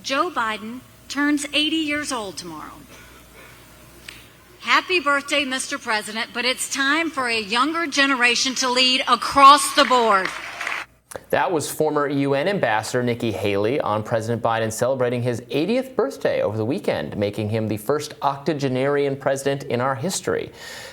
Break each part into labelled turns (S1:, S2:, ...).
S1: Joe Biden turns 80 years old tomorrow. Happy birthday, Mr. President, but it's time for a younger generation to lead across the board.
S2: That was former UN Ambassador Nikki Haley on President Biden celebrating his 80th birthday over the weekend, making him the first octogenarian president in our history.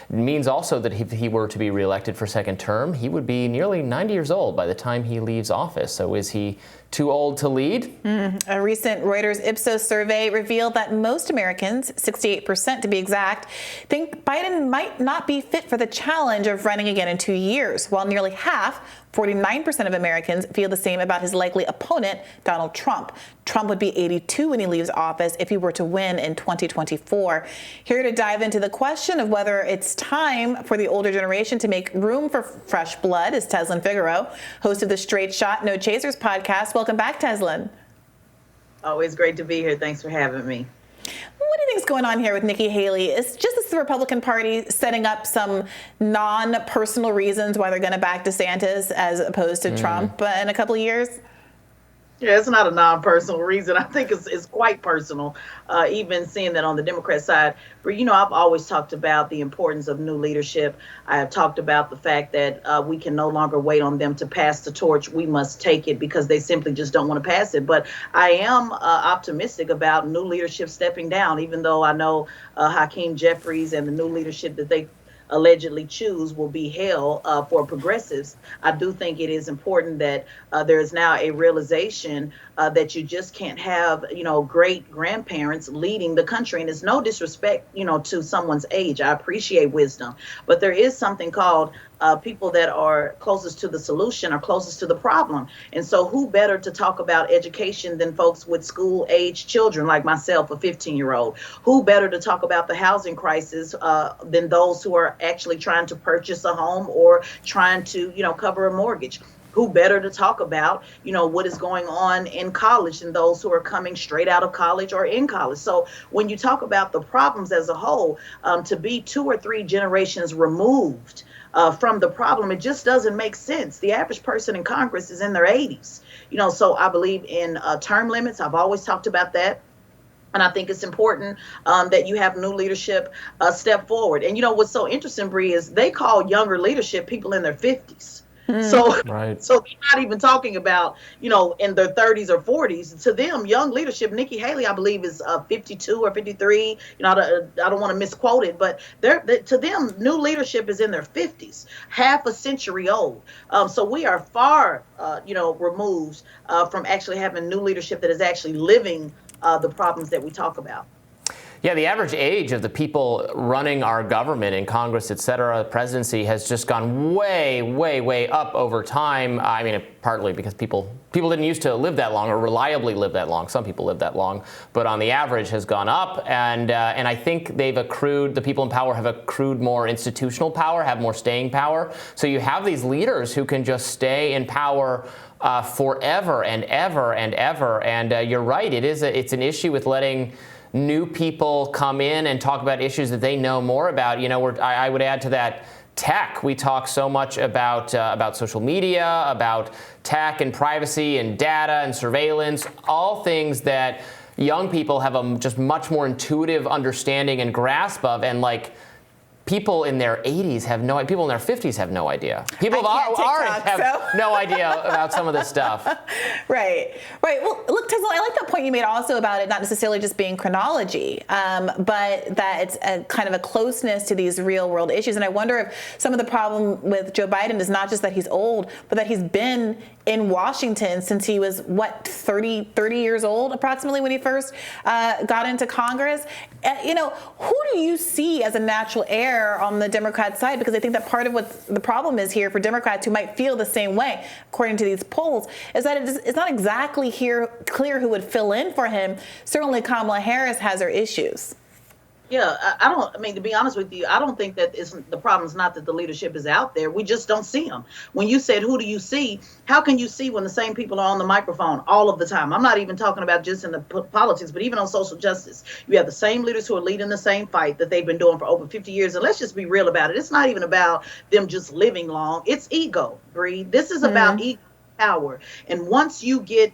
S2: It means also that if he were to be reelected for second term, he would be nearly 90 years old by the time he leaves office. So is he too old to lead?
S3: A recent Reuters Ipsos survey revealed that most Americans, 68% to be exact, think Biden might not be fit for the challenge of running again in 2 years, while nearly half, 49% of Americans, feel the same about his likely opponent, Donald Trump. Trump would be 82 when he leaves office if he were to win in 2024. Here to dive into the question of whether it's time for the older generation to make room for fresh blood is Tezlyn Figaro, host of the Straight Shot No Chasers podcast. Welcome back, Tezlyn.
S4: Always great to be here. Thanks for having me.
S3: What do you think is going on here with Nikki Haley? Is the Republican Party setting up some non-personal reasons why they're going to back DeSantis as opposed to Trump in a couple of years?
S4: Yeah, it's not a non-personal reason. I think it's quite personal, even seeing that on the Democrat side. But, I've always talked about the importance of new leadership. I have talked about the fact that we can no longer wait on them to pass the torch. We must take it because they simply just don't want to pass it. But I am optimistic about new leadership stepping down, even though I know Hakeem Jeffries and the new leadership that they allegedly choose will be hell for progressives. I do think it is important that there is now a realization that you just can't have, great grandparents leading the country. And it's no disrespect, to someone's age. I appreciate wisdom. But there is something called people that are closest to the solution are closest to the problem. And so who better to talk about education than folks with school-age children like myself, a 15-year-old? Who better to talk about the housing crisis than those who are actually trying to purchase a home or trying to, cover a mortgage? Who better to talk about, what is going on in college than those who are coming straight out of college or in college? So when you talk about the problems as a whole, to be 2 or 3 generations removed from the problem, it just doesn't make sense. The average person in Congress is in their 80s, so I believe in term limits. I've always talked about that. And I think it's important that you have new leadership step forward. And what's so interesting, Bree, is they call younger leadership people in their 50s. So,
S2: right.
S4: So they're not even talking about, in their 30s or 40s. To them, young leadership, Nikki Haley, I believe, is 52 or 53. I don't want to misquote it, but to them, new leadership is in their 50s, half a century old. So we are far, removed from actually having new leadership that is actually living the problems that we talk about.
S2: Yeah, the average age of the people running our government in Congress, et cetera, the presidency has just gone way, way, way up over time. I mean, partly because people didn't used to live that long or reliably live that long. Some people live that long, but on the average has gone up. And I think the people in power have accrued more institutional power, have more staying power. So you have these leaders who can just stay in power forever and ever and ever. And you're right, it's an issue with letting new people come in and talk about issues that they know more about. I would add to that tech. We talk so much about social media, about tech and privacy and data and surveillance, all things that young people have a just much more intuitive understanding and grasp of, and people in their 80s have no idea. People in their 50s have no idea. People of our age have no idea about some of this stuff.
S3: Right. Well, look, Tezlyn, I like that point you made also about it not necessarily just being chronology, but that it's a kind of a closeness to these real world issues. And I wonder if some of the problem with Joe Biden is not just that he's old, but that he's been in Washington since he was, 30 years old approximately when he first got into Congress. Who do you see as a natural heir on the Democrat side? Because I think that part of what the problem is here for Democrats who might feel the same way, according to these polls, is that it's not exactly clear who would fill in for him. Certainly Kamala Harris has her issues.
S4: Yeah, to be honest with you, I don't think that the problem is not that the leadership is out there. We just don't see them. When you said, who do you see? How can you see when the same people are on the microphone all of the time? I'm not even talking about just in the politics, but even on social justice. You have the same leaders who are leading the same fight that they've been doing for over 50 years. And let's just be real about it. It's not even about them just living long. It's ego, Bree. This is about ego. power. And once you get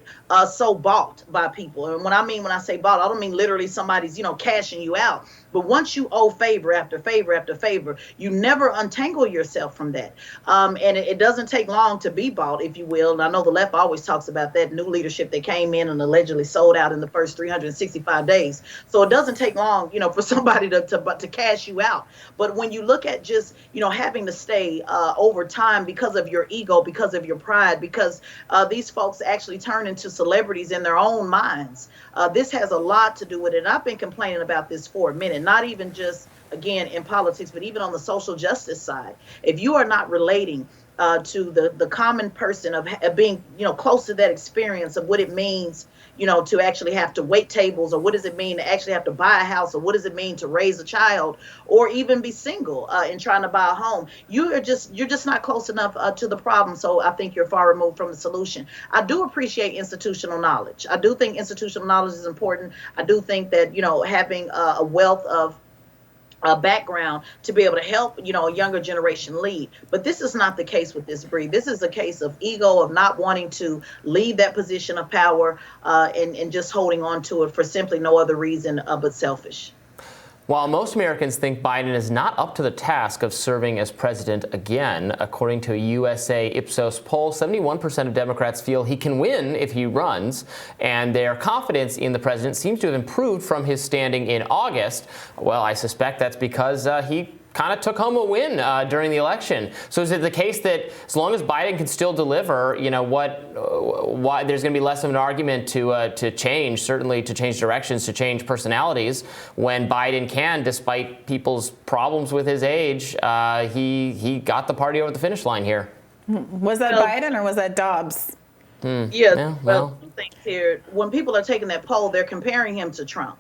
S4: so bought by people, and when I say bought, I don't mean literally somebody's, cashing you out. But once you owe favor after favor after favor, you never untangle yourself from that. And it doesn't take long to be bought, if you will. And I know the left always talks about that new leadership that came in and allegedly sold out in the first 365 days. So it doesn't take long, for somebody to cash you out. But when you look at just, having to stay over time because of your ego, because of your pride, because these folks actually turn into celebrities in their own minds, this has a lot to do with it. And I've been complaining about this for a minute, not even just, again, in politics, but even on the social justice side. If you are not relating to the common person of being, close to that experience of what it means, to actually have to wait tables, or what does it mean to actually have to buy a house, or what does it mean to raise a child, or even be single and trying to buy a home, you're just not close enough to the problem. So I think you're far removed from the solution. I do appreciate institutional knowledge. I do think institutional knowledge is important. I do think that, having a wealth of background to be able to help, a younger generation lead. But this is not the case with this breed. This is a case of ego, of not wanting to leave that position of power and just holding on to it for simply no other reason but selfish.
S2: While most Americans think Biden is not up to the task of serving as president again, according to a USA Ipsos poll, 71% of Democrats feel he can win if he runs, and their confidence in the president seems to have improved from his standing in August. Well, I suspect that's because he kind of took home a win during the election. So is it the case that as long as Biden can still deliver, why there's going to be less of an argument to change, certainly to change directions, to change personalities, when Biden can, despite people's problems with his age, he got the party over the finish line here.
S3: Was that Biden or was that Dobbs?
S4: Yeah, well, things here. When people are taking that poll, they're comparing him to Trump.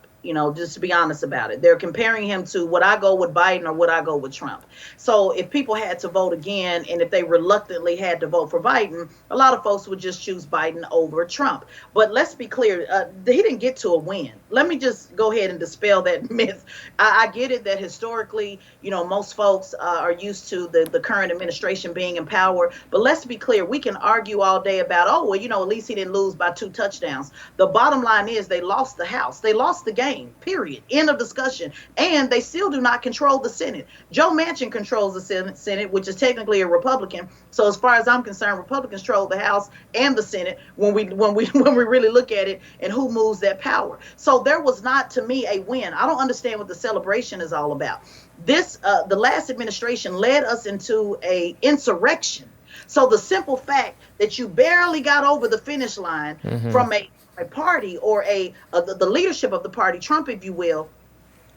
S4: Just to be honest about it, they're comparing him to would I go with Biden or would I go with Trump? So if people had to vote again, and if they reluctantly had to vote for Biden, a lot of folks would just choose Biden over Trump. But let's be clear, he didn't get to a win. Let me just go ahead and dispel that myth. I get it that historically, most folks are used to the current administration being in power. But let's be clear, we can argue all day about, at least he didn't lose by 2 touchdowns. The bottom line is they lost the House. They lost the game. Period. End of discussion. And they still do not control the Senate. Joe Manchin controls the Senate, which is technically a Republican. So as far as I'm concerned, Republicans control the House and the Senate when we really look at it and who moves that power. So there was not, to me, a win. I don't understand what the celebration is all about. The last administration led us into a insurrection. So the simple fact that you barely got over the finish line from a party or the leadership of the party, Trump, if you will,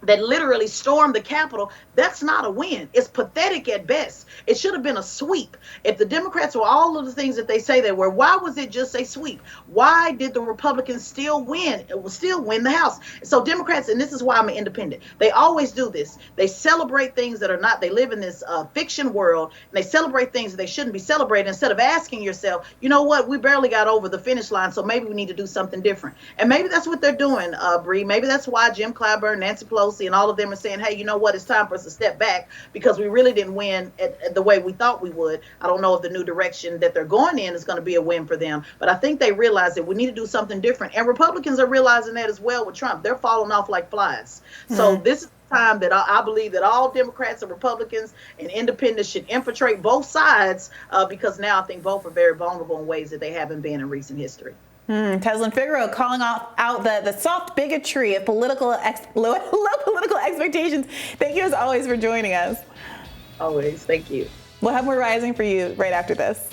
S4: that literally stormed the Capitol, that's not a win. It's pathetic at best. It should have been a sweep. If the Democrats were all of the things that they say they were, why was it just a sweep? Why did the Republicans still win the House? So Democrats, and this is why I'm an independent, they always do this. They celebrate things that are not, they live in this fiction world, and they celebrate things that they shouldn't be celebrating instead of asking yourself, you know what, we barely got over the finish line, so maybe we need to do something different. And maybe that's what they're doing, Bree. Maybe that's why Jim Clyburn, Nancy Pelosi, and all of them are saying, hey, you know what, it's time for us to step back because we really didn't win at the way we thought we would. I don't know if the new direction that they're going in is going to be a win for them, but I think they realize that we need to do something different. And Republicans are realizing that as well with Trump. They're falling off like flies. So this is the time that I believe that all Democrats and Republicans and independents should infiltrate both sides because now I think both are very vulnerable in ways that they haven't been in recent history.
S3: Tezlyn Figaro calling out the soft bigotry of low political expectations. Thank you as always for joining us.
S4: Always. Thank you.
S3: We'll have more Rising for you right after this.